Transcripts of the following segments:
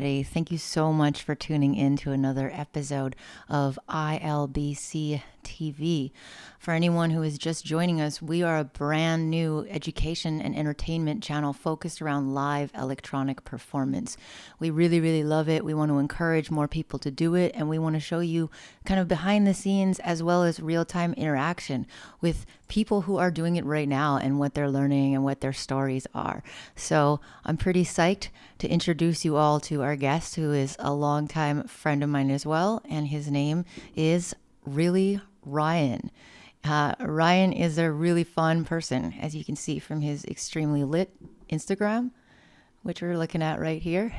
Hey, thank you so much for tuning in to another episode of ILBC TV. For anyone who is just joining us, we are a brand new education and entertainment channel focused around live electronic performance. We really, really love it. We want to encourage more people to do it, and we want to show you kind of behind the scenes as well as real time interaction with people who are doing it right now and what they're learning and what their stories are. So I'm pretty psyched to introduce you all to our guest, who is a longtime friend of mine as well, and his name is really Ryan. Ryan is a really fun person, as you can see from his extremely lit Instagram, which we're looking at right here.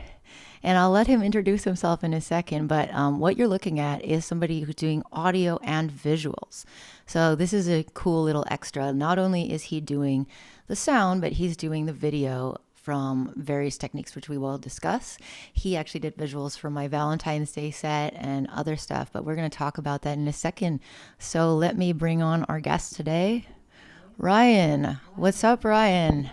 And I'll let him introduce himself in a second, but what you're looking at is somebody who's doing audio and visuals. So this is a cool little extra. Not only is he doing the sound, but he's doing the video from various techniques, which we will discuss. He actually did visuals for my Valentine's Day set and other stuff, but we're going to talk about that in a second. So let me bring on our guest today, Ryan. What's up, Ryan?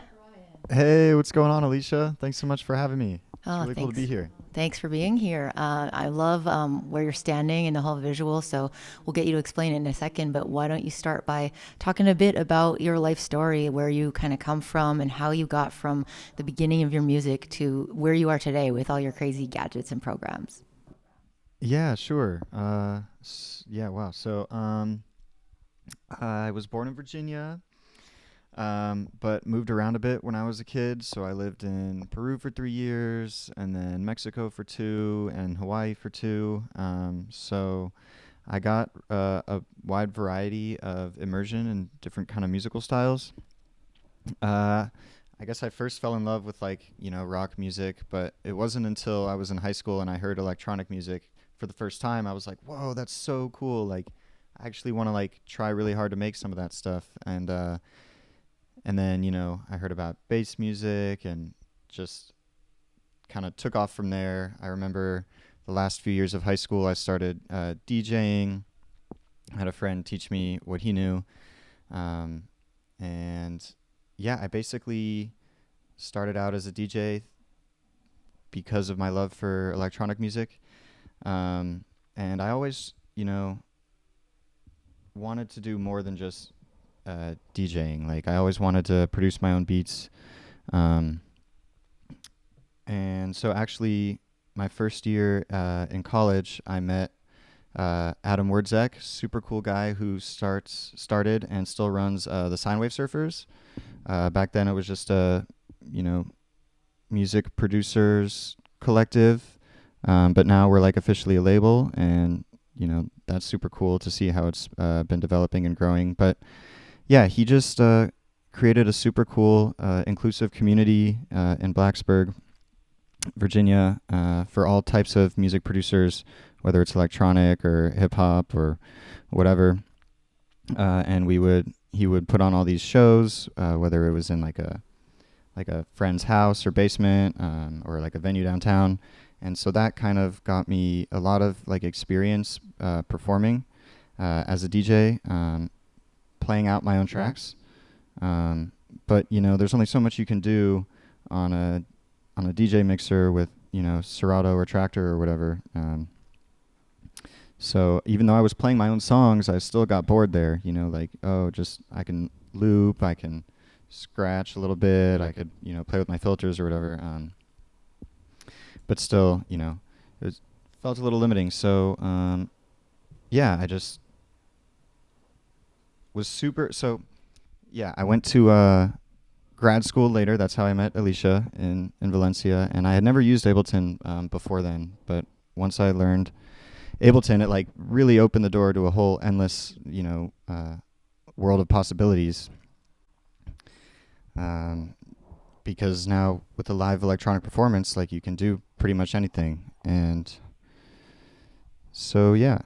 Hey, what's going on, Alicia? Thanks so much for having me. It's Oh, really cool to thanks. be here. Thanks for being here. I love where you're standing and the whole visual, so we'll get you to explain it in a second. But why don't you start by talking a bit about your life story, where you kind of come from, and how you got from the beginning of your music to where you are today with all your crazy gadgets and programs. Yeah, sure. Yeah, wow. I was born in Virginia, but moved around a bit when I was a kid. So I lived in Peru for 3 years, and then Mexico for two, and Hawaii for two. So I got a wide variety of immersion and different kind of musical styles. Uh, I guess I first fell in love with rock music, but it wasn't until I was in high school and I heard electronic music for the first time I was like, "Whoa, that's so cool." Like I actually want to try really hard to make some of that stuff. And then, I heard about bass music and just kind of took off from there. I remember the last few years of high school I started DJing. I had a friend teach me what he knew. Um, and yeah, I basically started out as a DJ because of my love for electronic music. And I always, wanted to do more than just DJing. Like I always wanted to produce my own beats. Um, and so actually, my first year in college, I met Adam Werdzek, super cool guy who started and still runs the Sine Wave Surfers. Back then, it was just a you know music producers collective, but now we're like officially a label, and that's super cool to see how it's been developing and growing. But yeah, he just created a super cool inclusive community in Blacksburg, Virginia, for all types of music producers, whether it's electronic or hip hop or whatever. And he would put on all these shows, whether it was in like a friend's house or basement, or like a venue downtown. And so that kind of got me a lot of like experience performing as a DJ, playing out my own tracks. But there's only so much you can do on a DJ mixer with Serato or Tractor or whatever. So even though I was playing my own songs, I still got bored there. Just I can loop, I can scratch a little bit, I could play with my filters or whatever. But still, it felt a little limiting. So yeah, I just was super. So yeah, I went to grad school later. That's how I met Alicia in Valencia, and I had never used Ableton before then. But once I learned Ableton, it like really opened the door to a whole endless, world of possibilities. Because now with the live electronic performance, like you can do pretty much anything, and so yeah.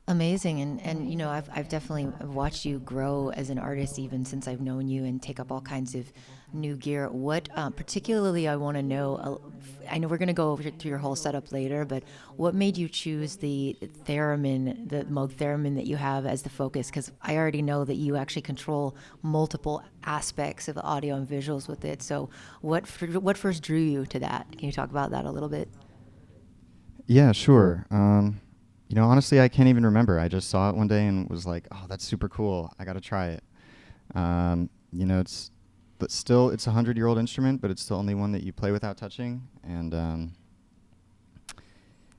Amazing. And I've definitely watched you grow as an artist even since I've known you and take up all kinds of new gear. What particularly I want to know, I know we're going to go over through your whole setup later, but what made you choose the theremin, the Moog theremin that you have as the focus? Because I already know that you actually control multiple aspects of audio and visuals with it. So what first drew you to that? Can you talk about that a little bit? Yeah, sure. Honestly, I can't even remember. I just saw it one day and was like, "Oh, that's super cool. I got to try it." It's but still it's a 100-year-old instrument, but it's still only one that you play without touching. And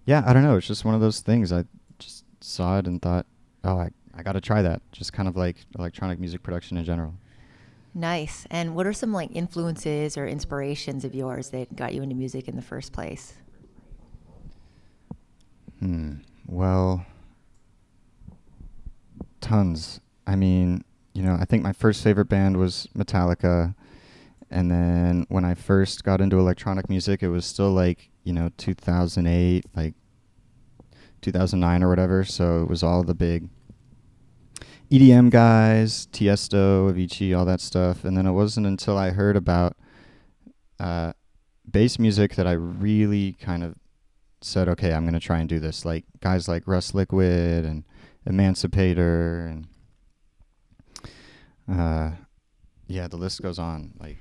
yeah, I don't know. It's just one of those things. I just saw it and thought, "Oh, I got to try that." Just kind of like electronic music production in general. Nice. And what are some like influences or inspirations of yours that got you into music in the first place? Well, tons. I mean, I think my first favorite band was Metallica. And then when I first got into electronic music, it was still like, 2008, like 2009 or whatever. So it was all the big EDM guys, Tiesto, Avicii, all that stuff. And then it wasn't until I heard about uh, bass music that I really kind of said, okay, I'm going to try and do this. Like guys like Russ Liquid and Emancipator and yeah, the list goes on. Like,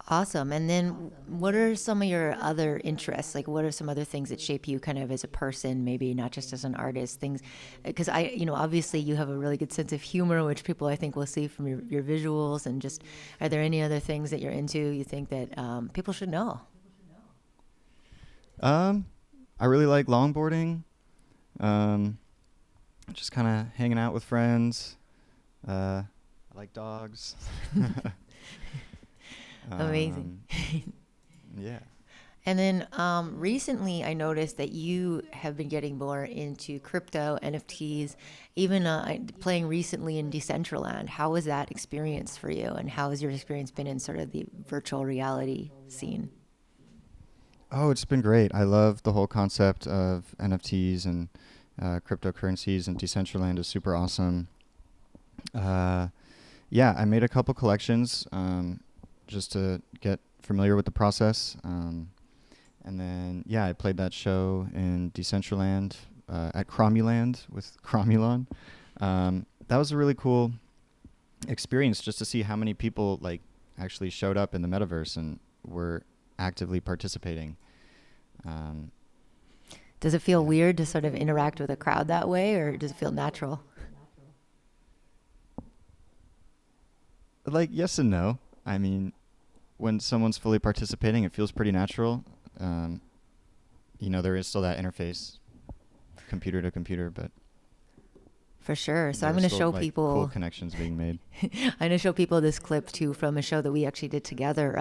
Awesome. And then what are some of your other interests? Like, what are some other things that shape you kind of as a person, maybe not just as an artist? Things, because obviously you have a really good sense of humor, which people I think will see from your visuals. And just, are there any other things that you're into you think that people should know? I really like longboarding. Um, just kind of hanging out with friends. I like dogs. Amazing. um, yeah. And then recently, I noticed that you have been getting more into crypto, NFTs, even playing recently in Decentraland. How was that experience for you? And how has your experience been in sort of the virtual reality scene? Oh, it's been great. I love the whole concept of NFTs and cryptocurrencies, and Decentraland is super awesome. Uh, yeah, I made a couple collections just to get familiar with the process. And then, yeah, I played that show in Decentraland at Cromuland with Cromulon. That was a really cool experience just to see how many people like actually showed up in the metaverse and were actively participating. Um, Does it feel yeah. weird to sort of interact with a crowd that way, or does it feel natural? Like, yes and no. I mean, when someone's fully participating, it feels pretty natural. Um, there is still that interface, computer to computer, but For sure. So I'm there's going to still show like cool people. connections being made. I'm going to show people this clip too from a show that we actually did together,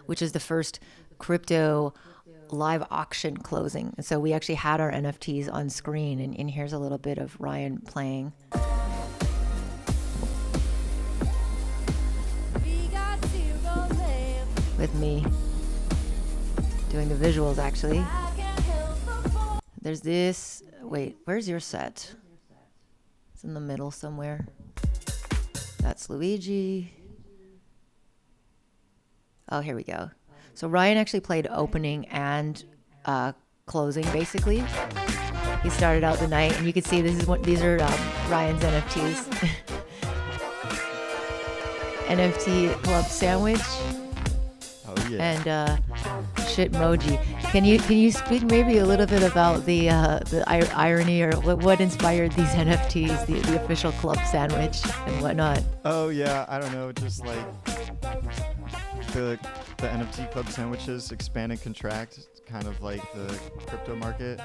which is the first crypto live auction closing. And so we actually had our NFTs on screen, and here's a little bit of Ryan playing with me, doing the visuals actually. There's this. Wait, where's your set? It's in the middle somewhere. That's Luigi. Oh, here we go. So Ryan actually played opening and closing, basically. He started out the night, and you can see these are Ryan's NFTs. NFT Club Sandwich Oh yeah. and Shitmoji. Can you speak maybe a little bit about the irony or what inspired these NFTs, the official club sandwich and whatnot? Oh yeah, I don't know, just like the NFT club sandwiches expand and contract, kind of like the crypto market.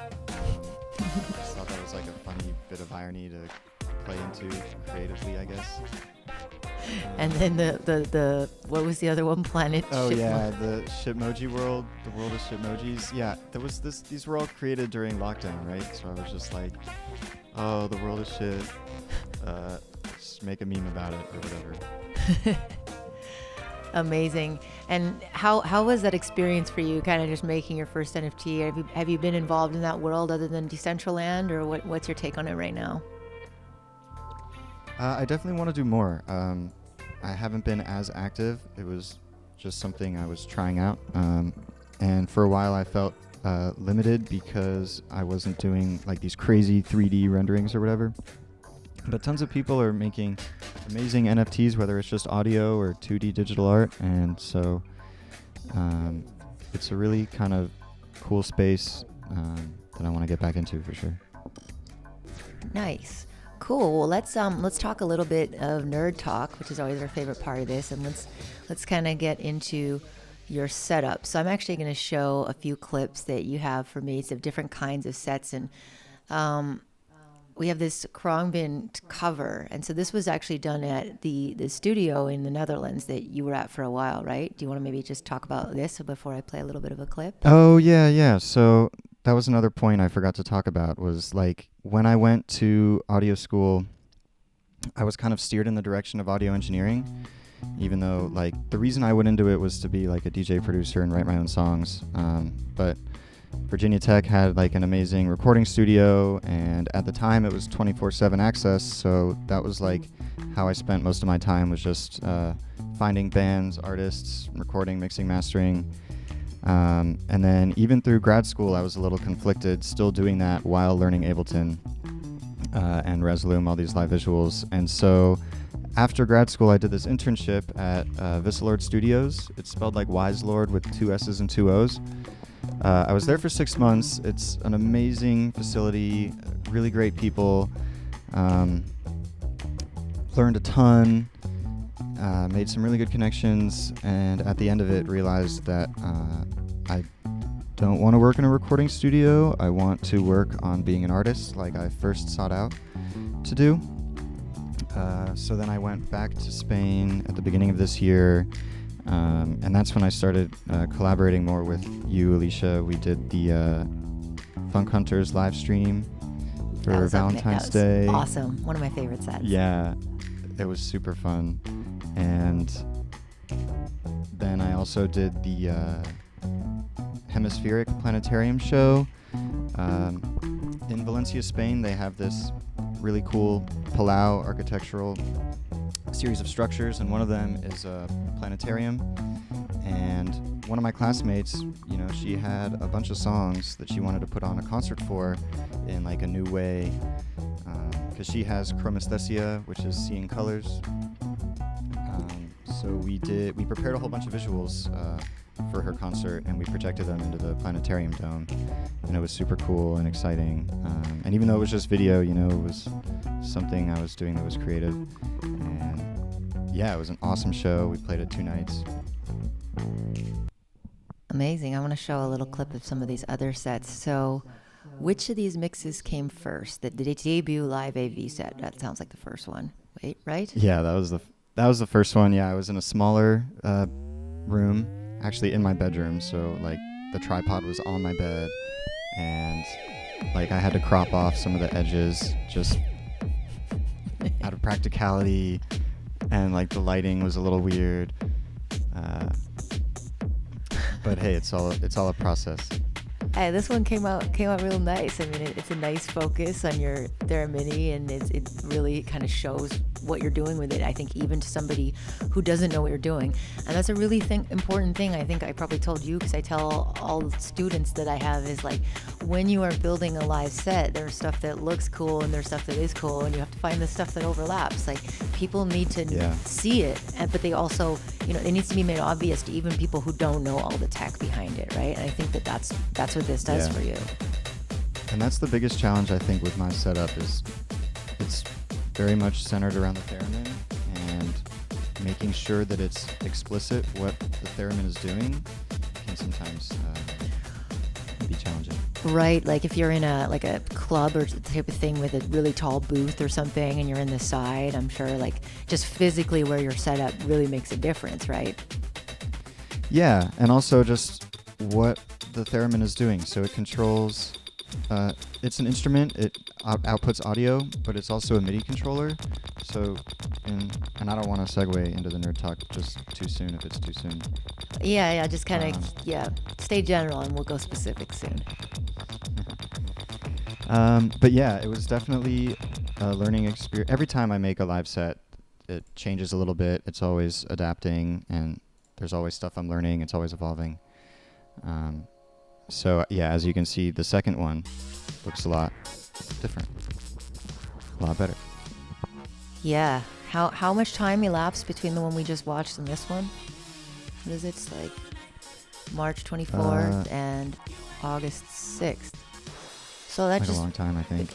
Just thought that was like a funny bit of irony to play into creatively, I guess. And then the what was the other one? Planet. Oh Shitmo- yeah, the Shitmoji world, the world of Shitmojis. Yeah, there was this. These were all created during lockdown, right? So I was just like, oh, the world is shit. Just make a meme about it or whatever. Amazing. And how was that experience for you? Kind of just making your first NFT. Have you been involved in that world other than Decentraland, or what's your take on it right now? I definitely want to do more. I haven't been as active. It was just something I was trying out. And for a while I felt limited because I wasn't doing like these crazy 3D renderings or whatever. But tons of people are making amazing NFTs, whether it's just audio or 2D digital art. And so it's a really kind of cool space that I want to get back into for sure. Nice. Cool. Well, let's talk a little bit of nerd talk, which is always our favorite part of this, and let's kind of get into your setup. So I'm actually going to show a few clips that you have for me of different kinds of sets, and we have this Krongbin cover, and so this was actually done at the studio in the Netherlands that you were at for a while, right? Do you want to maybe just talk about this before I play a little bit of a clip? Oh yeah. So that was another point I forgot to talk about, was like when I went to audio school, I was kind of steered in the direction of audio engineering, even though like the reason I went into it was to be like a DJ producer and write my own songs. But Virginia Tech had like an amazing recording studio, and at the time it was 24/7 access, so that was like how I spent most of my time, was just finding bands, artists, recording, mixing, mastering. And then even through grad school, I was a little conflicted, still doing that while learning Ableton and Resolume, all these live visuals. And so after grad school, I did this internship at Visalord Studios. It's spelled like Wise Lord with 2 S's and 2 O's. I was there for 6 months. It's an amazing facility, really great people. Learned a ton. Made some really good connections, and at the end of it realized that I don't want to work in a recording studio. I want to work on being an artist like I first sought out to do. So then I went back to Spain at the beginning of this year, and that's when I started collaborating more with you, Alicia. We did the Funk Hunters live stream for Valentine's Day. Awesome. One of my favorite sets. Yeah, it was super fun. And then I also did the Hemispheric Planetarium show. In Valencia, Spain, they have this really cool Palau architectural series of structures, and one of them is a planetarium. And one of my classmates, you know, she had a bunch of songs that she wanted to put on a concert for in like a new way, because she has chromesthesia, which is seeing colors. So we prepared a whole bunch of visuals for her concert, and we projected them into the planetarium dome, and it was super cool and exciting. And even though it was just video, you know, it was something I was doing that was creative. And yeah, it was an awesome show. We played it 2 nights. Amazing. I want to show a little clip of some of these other sets. So which of these mixes came first? The debut live AV set. That sounds like the first one. Wait, right? Yeah, that was the first one. Yeah, I was in a smaller room, actually in my bedroom. So like the tripod was on my bed, and like I had to crop off some of the edges just out of practicality, and like the lighting was a little weird. But hey, it's all a process. Hey, this one came out real nice. I mean, it's a nice focus on your Theramini, and it really kind of shows what you're doing with it, I think, even to somebody who doesn't know what you're doing. And that's a really important thing. I think I probably told you, because I tell all the students that I have, is like, when you are building a live set, there's stuff that looks cool and there's stuff that is cool, and you have to find the stuff that overlaps. Like, people need to see it, but they also, you know, it needs to be made obvious to even people who don't know all the tech behind it, right? And I think that's what this does for you. And that's the biggest challenge, I think, with my setup, is it's very much centered around the theremin, and making sure that it's explicit what the theremin is doing can sometimes be challenging. Right, like if you're in a club or type of thing with a really tall booth or something, and you're in the side, I'm sure like just physically where you're set up really makes a difference, right? Yeah, and also just what the theremin is doing. So it controls, it's an instrument, it outputs audio, but it's also a MIDI controller. So, and I don't want to segue into the nerd talk just too soon if it's too soon. Yeah, just kind of, stay general and we'll go specific soon. But yeah, it was definitely a learning experience. Every time I make a live set, it changes a little bit. It's always adapting, and there's always stuff I'm learning. It's always evolving. So yeah, as you can see, the second one looks a lot different, a lot better. Yeah. How much time elapsed between the one we just watched and this one? What is it? It's like March 24th and August 6th. So that's Like a just long time, I think.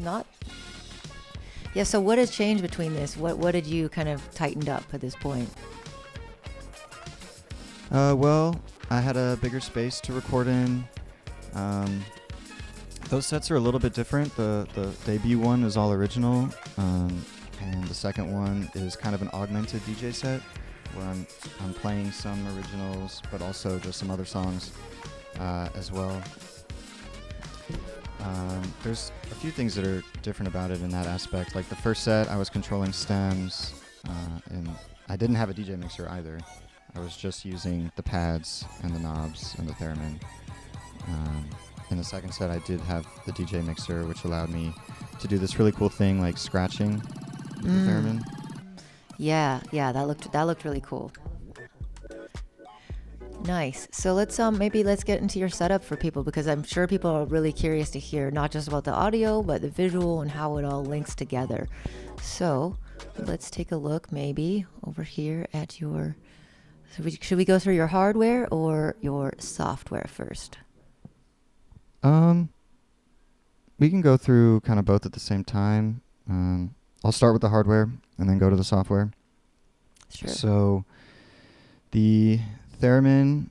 not. Yeah, so what has changed between this? What did you kind of tightened up at this point? Well, I had a bigger space to record in. Those sets are a little bit different. The debut one is all original, and the second one is kind of an augmented DJ set where I'm playing some originals, but also just some other songs as well. There's a few things that are different about it in that aspect. Like the first set, I was controlling stems, and I didn't have a DJ mixer either. I was just using the pads and the knobs and the theremin. In the second set, I did have the DJ mixer, which allowed me to do this really cool thing like scratching with the theremin. Yeah, that looked really cool. Nice. So let's maybe let's get into your setup for people, because I'm sure people are really curious to hear not just about the audio but the visual and how it all links together. So let's take a look maybe over here at your. Should we go through your hardware or your software first? We can go through kind of both at the same time. I'll start with the hardware and then go to the software. Sure. So the theremin,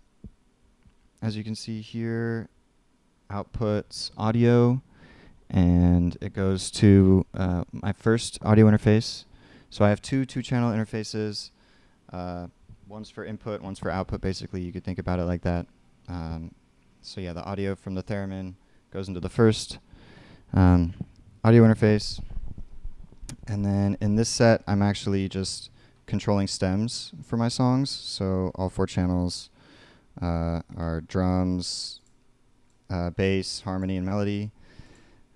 as you can see here, outputs audio, and it goes to my first audio interface. So I have two channel interfaces. One's for input, one's for output. Basically, you could think about it like that. So yeah, the audio from the theremin goes into the first audio interface. And then in this set, I'm actually just controlling stems for my songs. So all 4 channels are drums, bass, harmony, and melody.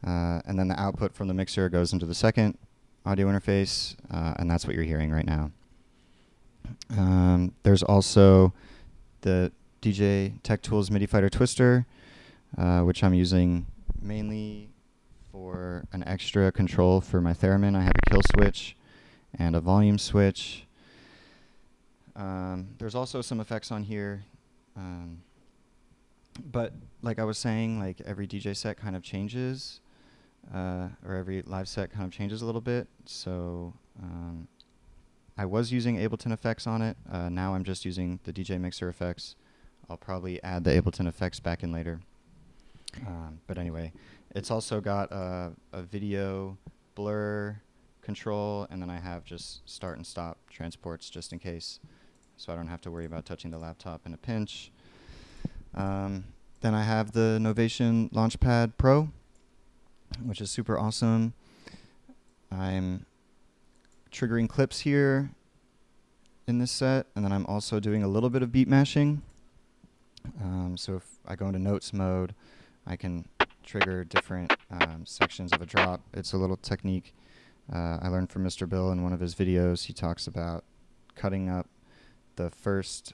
And then the output from the mixer goes into the second audio interface, and that's what you're hearing right now. There's also the DJ Tech Tools MIDI Fighter Twister, which I'm using mainly for an extra control for my theremin. I have a kill switch and a volume switch. There's also some effects on here, but like I was saying, like every DJ set kind of changes, or every live set kind of changes a little bit. So I was using Ableton effects on it. Now I'm just using the DJ mixer effects. I'll probably add the Ableton effects back in later. But anyway, it's also got a video blur control, and then I have just start and stop transports just in case, so I don't have to worry about touching the laptop in a pinch. Then I have the Novation Launchpad Pro, which is super awesome. I'm triggering clips here in this set, and then I'm also doing a little bit of beat mashing. So if I go into notes mode, I can trigger different sections of a drop. It's a little technique I learned from Mr. Bill in one of his videos. He talks about cutting up the first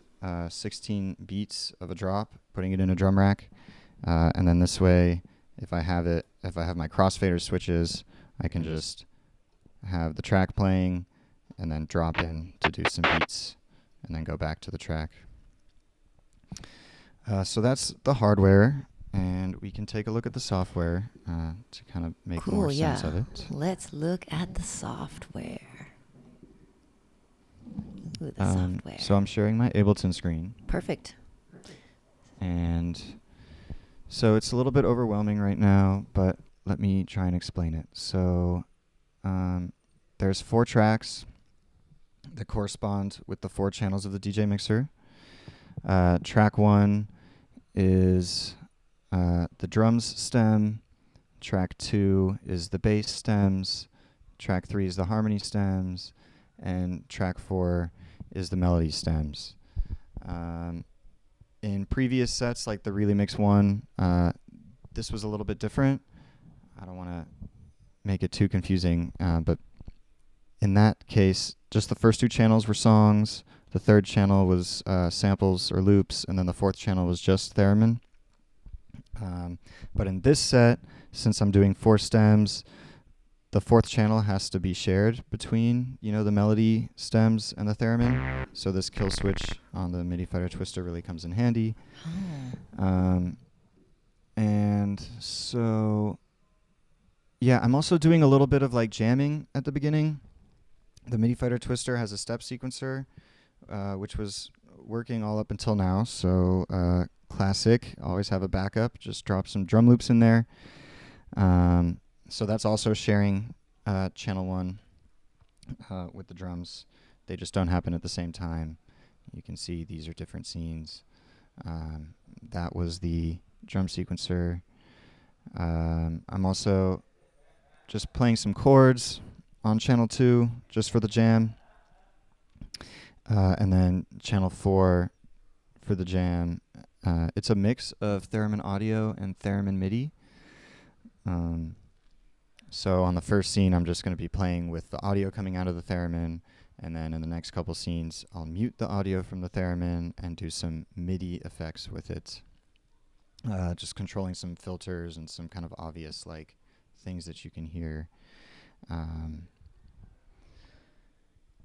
16 beats of a drop, putting it in a drum rack, and then this way, if I have my crossfader switches, I can just have the track playing and then drop in to do some beats and then go back to the track. So that's the hardware, and we can take a look at the software to kind of make more sense of it. Let's look at the software. Ooh, the software. So I'm sharing my Ableton screen. Perfect. And so it's a little bit overwhelming right now, but let me try and explain it. So there's 4 tracks that correspond with the 4 channels of the DJ mixer. Track 1 is the drums stem. Track 2 is the bass stems. Track 3 is the harmony stems. And track 4 is the melody stems. In previous sets, like the Really Mix one, this was a little bit different. I don't want to make it too confusing, but in that case, just the first 2 channels were songs. The third channel was samples or loops, and then the 4th channel was just theremin. But in this set, since I'm doing 4 stems, the 4th channel has to be shared between, the melody stems and the theremin. So this kill switch on the MIDI Fighter Twister really comes in handy. And so, yeah, I'm also doing a little bit of like jamming at the beginning. The MIDI Fighter Twister has a step sequencer, which was working all up until now. So, classic. Always have a backup. Just drop some drum loops in there. So that's also sharing channel 1 with the drums. They just don't happen at the same time. You can see these are different scenes. That was the drum sequencer. I'm also just playing some chords on channel 2 just for the jam. And then channel 4 for the jam. It's a mix of theremin audio and theremin MIDI. So on the first scene, I'm just going to be playing with the audio coming out of the theremin, and then in the next couple scenes, I'll mute the audio from the theremin and do some MIDI effects with it. Just controlling some filters and some kind of obvious like things that you can hear.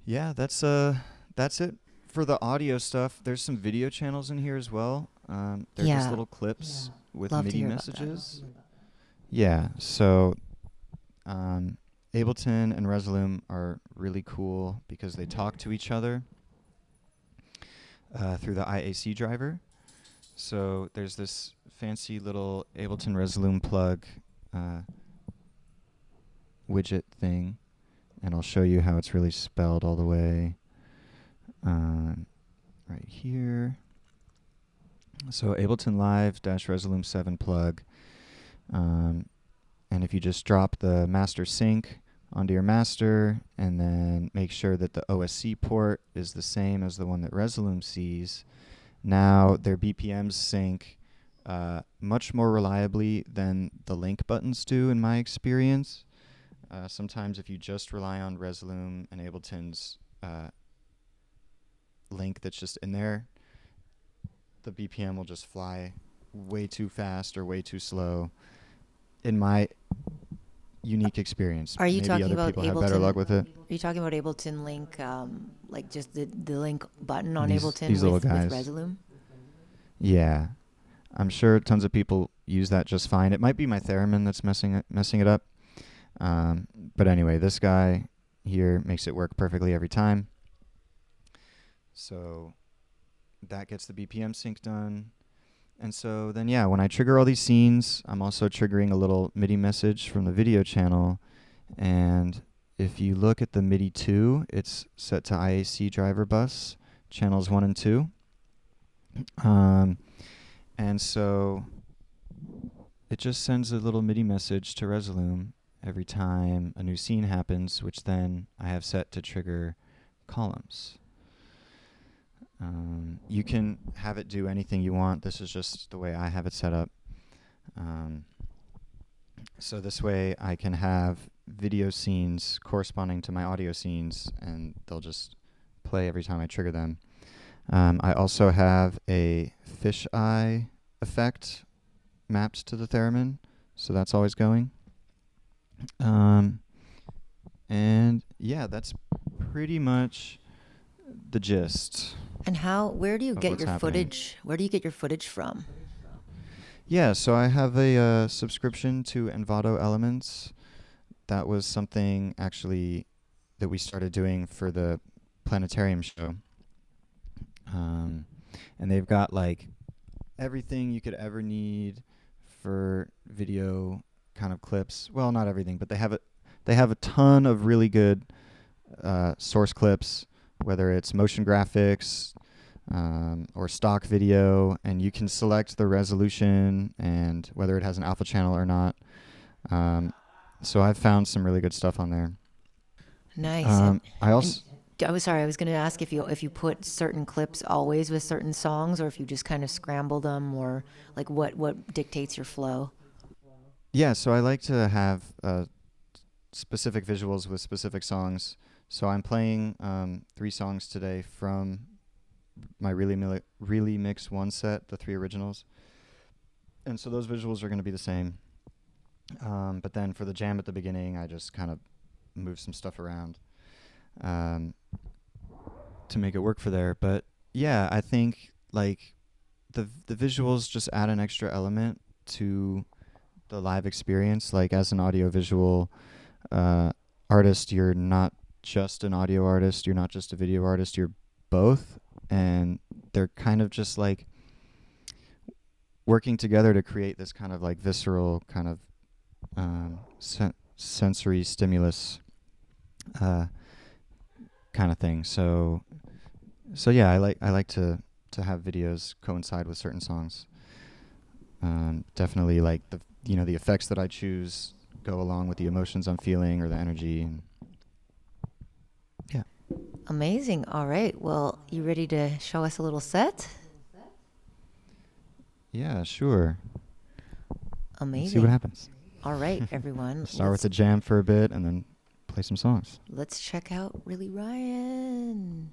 Yeah, that's it for the audio stuff. There's some video channels in here as well. They're just little clips with Love to MIDI hear messages. Yeah, so Ableton and Resolume are really cool because they talk to each other through the IAC driver. So there's this fancy little Ableton Resolume plug widget thing, and I'll show you how it's really spelled all the way right here. So Ableton Live-Resolume 7 plug. And if you just drop the master sync onto your master and then make sure that the OSC port is the same as the one that Resolume sees, now their BPMs sync much more reliably than the link buttons do in my experience. Sometimes if you just rely on Resolume and Ableton's link that's just in there, the BPM will just fly way too fast or way too slow. In my unique experience, Are you maybe talking other about people have better luck with it. Are you talking about Ableton Link, like just the link button on These Ableton little with guys. Resolume? Yeah, I'm sure tons of people use that just fine. It might be my theremin that's messing it up. But anyway, this guy here makes it work perfectly every time. So that gets the BPM sync done. And so then, yeah, when I trigger all these scenes, I'm also triggering a little MIDI message from the video channel. And if you look at the MIDI 2, it's set to IAC driver bus, channels 1 and 2. And so it just sends a little MIDI message to Resolume every time a new scene happens, which then I have set to trigger columns. You can have it do anything you want. This is just the way I have it set up. So this way I can have video scenes corresponding to my audio scenes, and they'll just play every time I trigger them. I also have a fisheye effect mapped to the theremin, so that's always going. And yeah, that's pretty much the gist. And where do you get your happening. footage? Where do you get your footage from? Yeah, so I have a subscription to Envato Elements. That was something actually that we started doing for the planetarium show. And they've got like everything you could ever need for video kind of clips. Well, not everything, but they have a ton of really good source clips, whether it's motion graphics or stock video, and you can select the resolution and whether it has an alpha channel or not. So I've found some really good stuff on there. Nice. I also... I was sorry. I was going to ask if you put certain clips always with certain songs, or if you just kind of scramble them, or like what dictates your flow. Yeah, so I like to have specific visuals with specific songs. So I'm playing 3 songs today from my Really Mix 1 set, the 3 originals. And so those visuals are going to be the same. But then for the jam at the beginning, I just kind of move some stuff around to make it work for there. But yeah, I think like the visuals just add an extra element to the live experience. Like as an audiovisual artist, you're not just an audio artist, you're not just a video artist, you're both, and they're kind of just like working together to create this kind of like visceral kind of sensory stimulus kind of thing. So yeah, I like to have videos coincide with certain songs. Definitely like the effects that I choose go along with the emotions I'm feeling or the energy. And yeah. Amazing. All right. Well, you ready to show us a little set? Yeah, sure. Amazing. See what happens. All right, everyone. Start with the jam for a bit and then play some songs. Let's check out Really Ryan.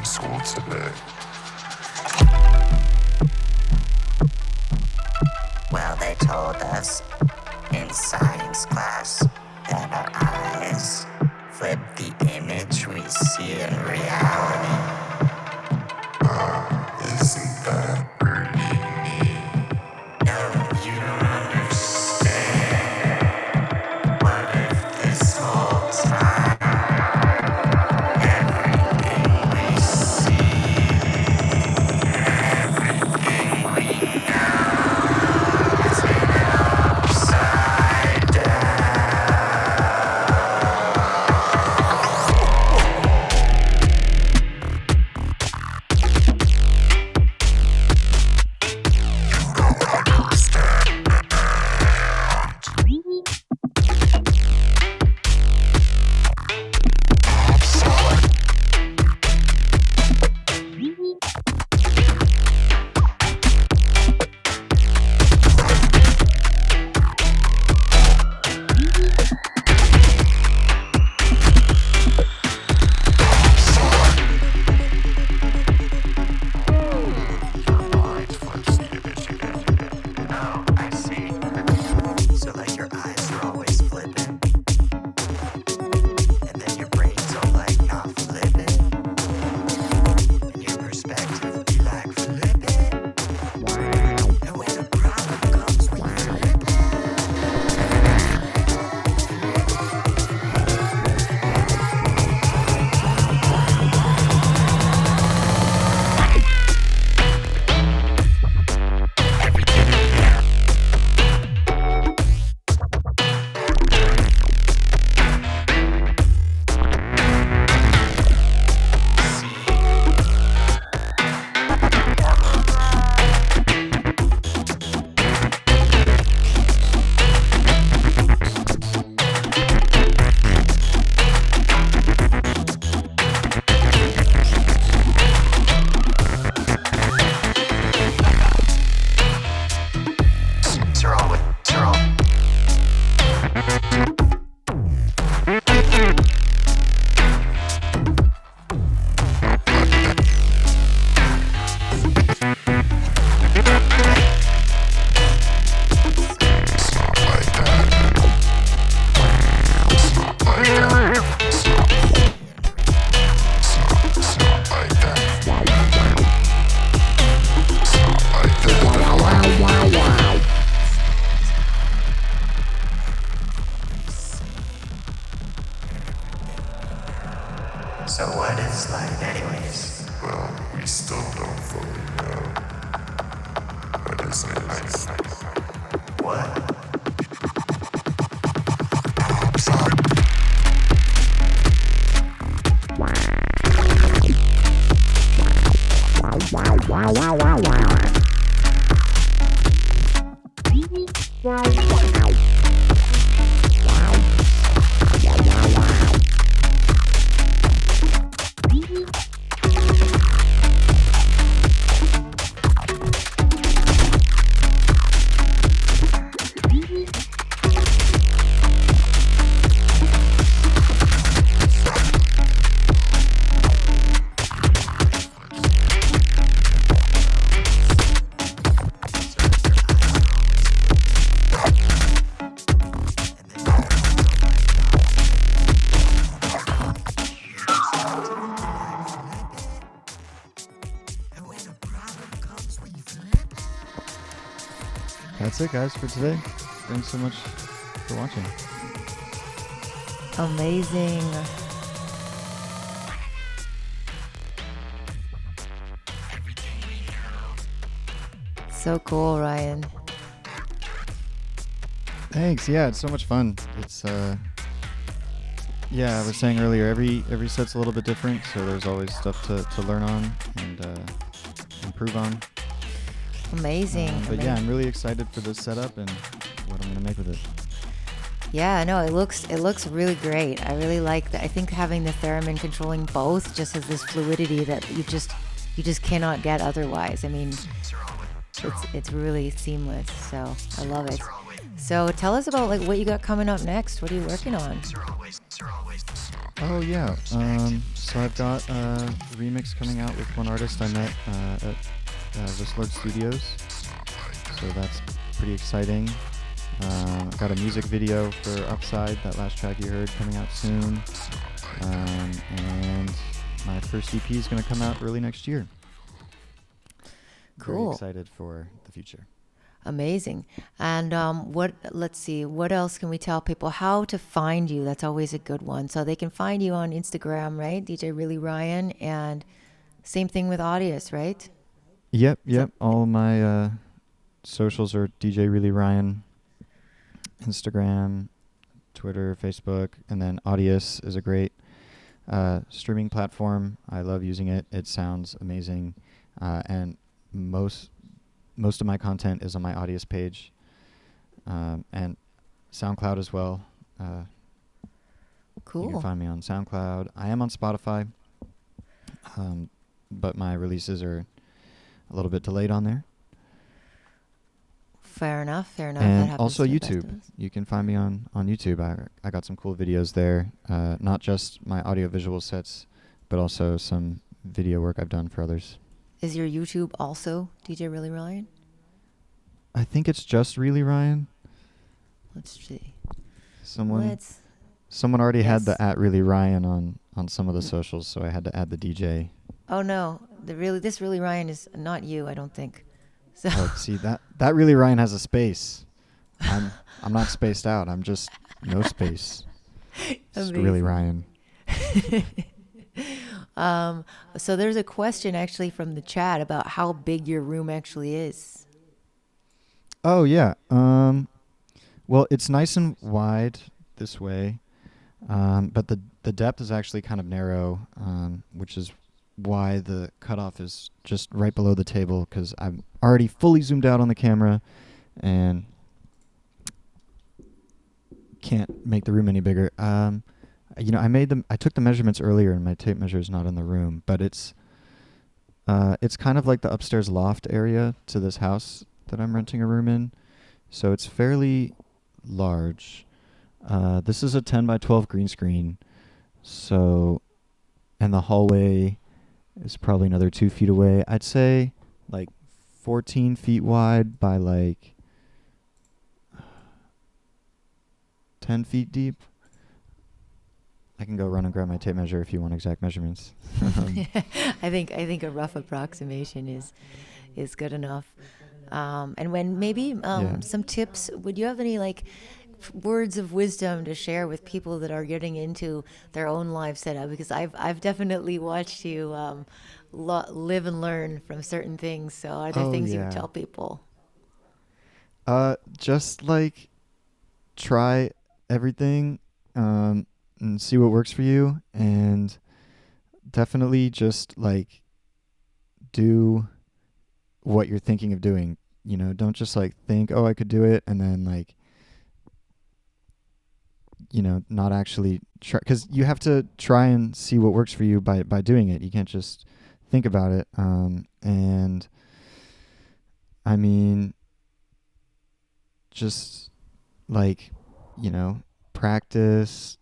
school today? Well, they told us in science class that our eyes flip the image we see in reality. Isn't that pretty neat? No, you don't understand. What if this whole time everything we see, everything we know has been upside down? Oh, I see. So like your eyes are always flipping, and then your brain's all like not flipping, and your perspective be like flipping. And when a problem comes, we flip it. So what is light anyways? Well, we still don't fully know. But isn't it nice? What? That's it, guys, for today. Thanks so much for watching. Amazing. So cool, Ryan. Thanks. Yeah, it's so much fun. It's yeah, I was saying earlier, every set's a little bit different, so there's always stuff to learn on and improve on. Amazing. But yeah, I'm really excited for this setup and what I'm gonna make with it. Yeah, no, it looks really great. I really like that. I think having the theremin controlling both just has this fluidity that you just cannot get otherwise. I mean, it's really seamless. So I love it. So tell us about like what you got coming up next. What are you working on? Oh yeah. So I've got a remix coming out with one artist I met at Whistler Studios. So that's pretty exciting. I've got a music video for Upside, that last track you heard, coming out soon. And my first EP is going to come out early next year. Very Cool. excited for the future. Amazing. And let's see, what else can we tell people? How to find you? That's always a good one. So they can find you on Instagram, right? DJ Really Ryan, and same thing with Audius, right? Yep. All my socials are DJ Really Ryan. Instagram, Twitter, Facebook, and then Audius is a great streaming platform. I love using it. It sounds amazing, and most of my content is on my Audius page, and SoundCloud as well. You Cool. can find me on SoundCloud. I am on Spotify, but my releases are a little bit delayed on there. Fair enough. That And happens also to the best of YouTube. us. You can find me on YouTube. I got some cool videos there. Not just my audio visual sets, but also some video work I've done for others. Is your YouTube also DJ Really Ryan? I think it's just Really Ryan. Let's see. Someone already had the @Really Ryan on some of the socials, so I had to add the DJ. Oh no, this Really Ryan is not you, I don't think. So Oh, see that Really Ryan has a space. I'm not spaced out. I'm just no space. Just Really Ryan. So there's a question actually from the chat about how big your room actually is. Oh yeah. Well, it's nice and wide this way, but the depth is actually kind of narrow, which is why the cutoff is just right below the table, because I'm already fully zoomed out on the camera and can't make the room any bigger. I took the measurements earlier, and my tape measure is not in the room, but it's kind of like the upstairs loft area to this house that I'm renting a room in, so it's fairly large. This is a 10 by 12 green screen, so, and the hallway is probably another 2 feet away. I'd say like 14 feet wide by like 10 feet deep. I can go run and grab my tape measure if you want exact measurements. I think a rough approximation is good enough. And when maybe some tips, would you have any like words of wisdom to share with people that are getting into their own live setup? Because I've definitely watched you live and learn from certain things. So are there things you would tell people? Just like try everything and see what works for you, and definitely just like do what you're thinking of doing. Don't just like think, oh, I could do it, and then like not actually try, because you have to try and see what works for you by doing it. You can't just think about it. And I mean, just like, practice,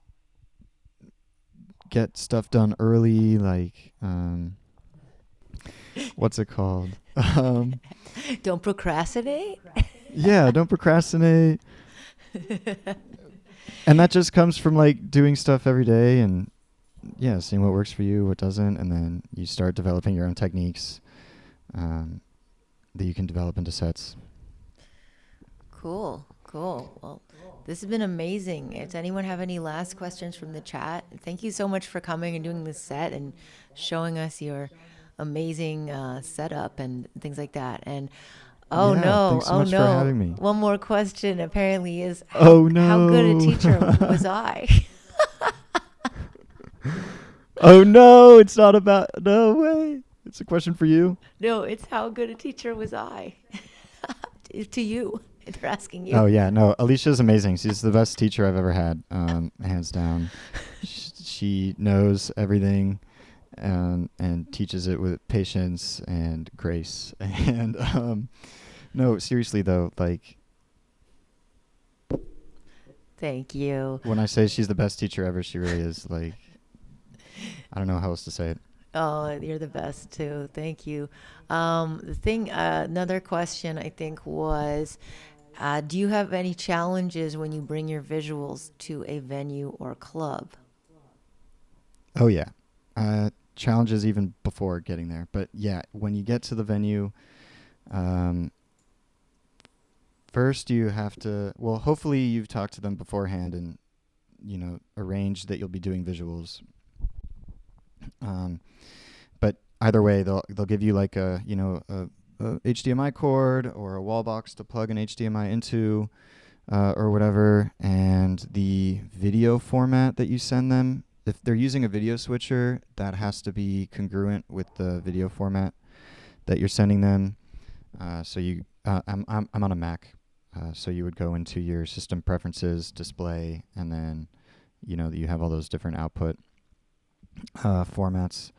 get stuff done early, like, what's it called? Don't procrastinate? Yeah, don't procrastinate. And that just comes from like doing stuff every day and seeing what works for you, what doesn't, and then you start developing your own techniques that you can develop into sets. Cool. Well, this has been amazing. Does anyone have any last questions from the chat? Thank you so much for coming and doing this set and showing us your amazing setup and things like that. And thanks so much for having me. One more question apparently is how good a teacher was I? Oh no, it's not about, no way. It's a question for you. No, it's how good a teacher was I? To you. They're asking you. Oh yeah, no, Alicia's amazing. She's the best teacher I've ever had, hands down. She knows everything and teaches it with patience and grace. And no, seriously though, like Thank you. When I say she's the best teacher ever, she really is. Like, I don't know how else to say it. Oh, you're the best too. Thank you. Another question I think was, do you have any challenges when you bring your visuals to a venue or club? Oh yeah, challenges even before getting there. But yeah, when you get to the venue, um, first you have to. Well, hopefully you've talked to them beforehand and arranged that you'll be doing visuals. But either way, they'll give you like a HDMI cord or a wall box to plug an HDMI into, or whatever, and the video format that you send them. If they're using a video switcher, that has to be congruent with the video format that you're sending them. I'm on a Mac, so you would go into your system preferences, display, and then you have all those different output formats.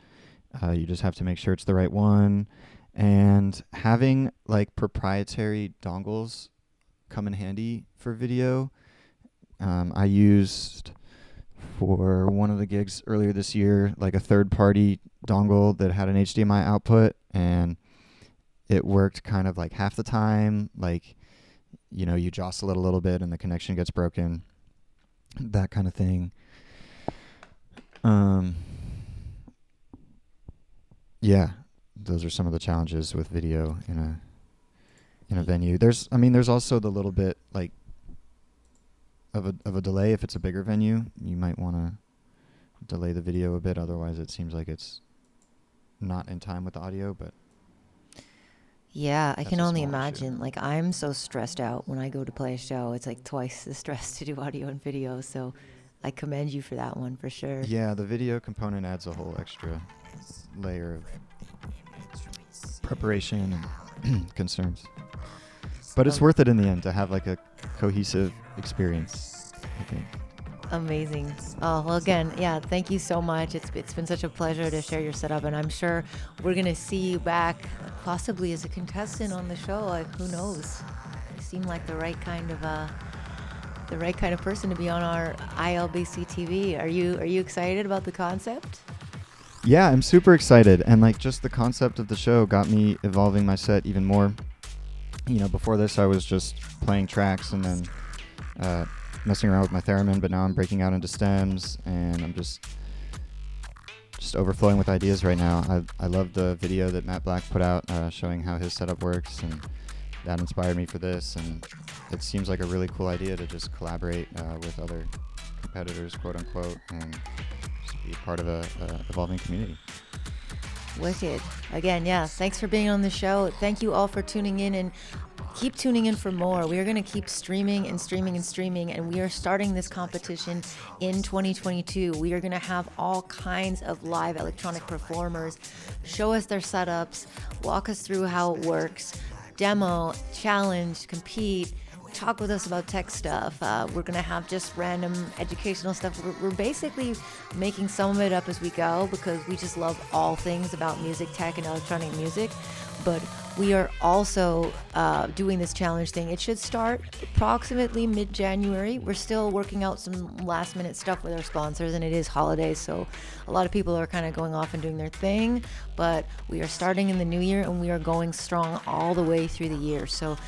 You just have to make sure it's the right one, and having like proprietary dongles come in handy for video. I used for one of the gigs earlier this year, like a third-party dongle that had an HDMI output, and it worked kind of like half the time. Like, you jostle it a little bit and the connection gets broken, that kind of thing. Yeah, those are some of the challenges with video in a venue. There's also the little bit like of a delay. If it's a bigger venue, you might want to delay the video a bit. Otherwise, it seems like it's not in time with the audio. But Yeah, I that's can a only small issue. imagine. Like, I'm so stressed out when I go to play a show. It's like twice the stress to do audio and video. So I commend you for that one for sure. Yeah, the video component adds a whole extra layer of preparation and concerns. But it's worth it in the end to have like a cohesive experience, I think. Amazing. Oh, well, again, yeah, thank you so much. It's been such a pleasure to share your setup, and I'm sure we're going to see you back possibly as a contestant on the show. Like, who knows? You seem like the right kind of person to be on our ILBC TV. Are you excited about the concept? Yeah, I'm super excited, and like just the concept of the show got me evolving my set even more. Before this I was just playing tracks and then messing around with my theremin, but now I'm breaking out into stems, and I'm just overflowing with ideas right now. I love the video that Matt Black put out showing how his setup works, and that inspired me for this, and it seems like a really cool idea to just collaborate with other competitors, quote unquote, and just be part of a evolving community. Wicked. Again, yeah, thanks for being on the show. Thank you all for tuning in, and keep tuning in for more. We are going to keep streaming and streaming and streaming, and we are starting this competition in 2022. We are going to have all kinds of live electronic performers show us their setups, walk us through how it works, demo, challenge, compete, talk with us about tech stuff. We're going to have just random educational stuff. We're basically making some of it up as we go because we just love all things about music, tech, and electronic music. But we are also doing this challenge thing. It should start approximately mid-January. We're still working out some last-minute stuff with our sponsors, and it is holidays, so a lot of people are kind of going off and doing their thing. But we are starting in the new year, and we are going strong all the way through the year. So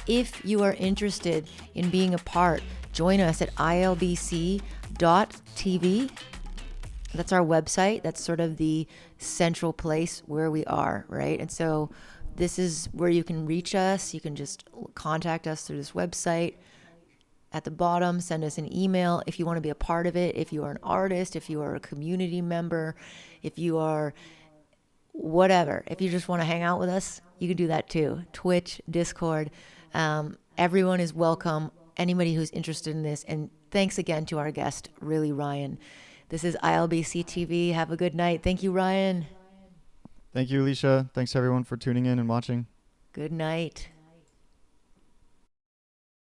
if you are interested in being a part, join us at ilbc.tv. That's our website. That's sort of the central place where we are, right? And so this is where you can reach us. You can just contact us through this website. At the bottom, send us an email if you want to be a part of it, if you are an artist, if you are a community member, if you are whatever. If you just want to hang out with us, you can do that too. Twitch, Discord. Everyone is welcome. Anybody who's interested in this. And thanks again to our guest, really, Ryan. This is ILBC TV. Have a good night. Thank you, Ryan. Thank you, Alicia. Thanks everyone for tuning in and watching. Good night.